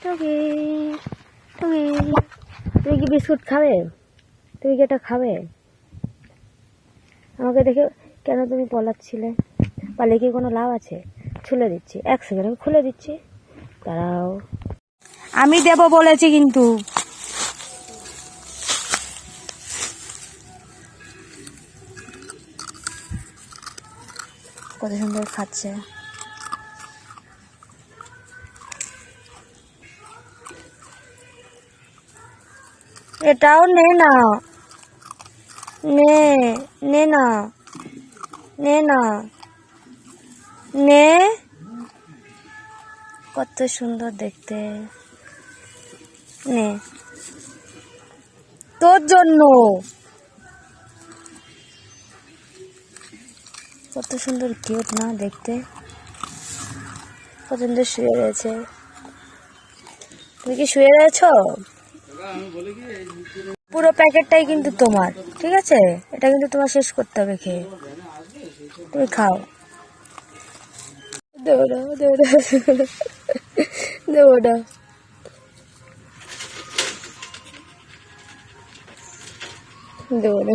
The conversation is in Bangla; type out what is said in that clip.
টুকি টুকি, তুমি কি বিস্কুট খাবে? তুমি কি এটা খাবে? আমাকে দেখে কেন তুমি পলাচ্ছিলে? পালিয়ে কি কোনো লাভ আছে? খুলে দিচ্ছি, 1 সেকেন্ড আমি খুলে দিচ্ছি, দাঁড়াও। আমি দেব বলেছি কিন্তু। কত সুন্দর খাচ্ছে। এটাও নে না, নে নে না, নে না, নে। কত সুন্দর দেখতে, নে, তোর জন্য। কত সুন্দর কিউট না দেখতে, কত সুন্দর শুয়ে রয়েছে। তুমি কি শুয়ে রয়েছো? পুরো প্যাকেটটাই কিন্তু তোমার, ঠিক আছে? এটা কিন্তু তোমার শেষ করতে হবে খেয়ে। তুমি খাও। দেবো না, দেবো না, দেবো না, দেবো না।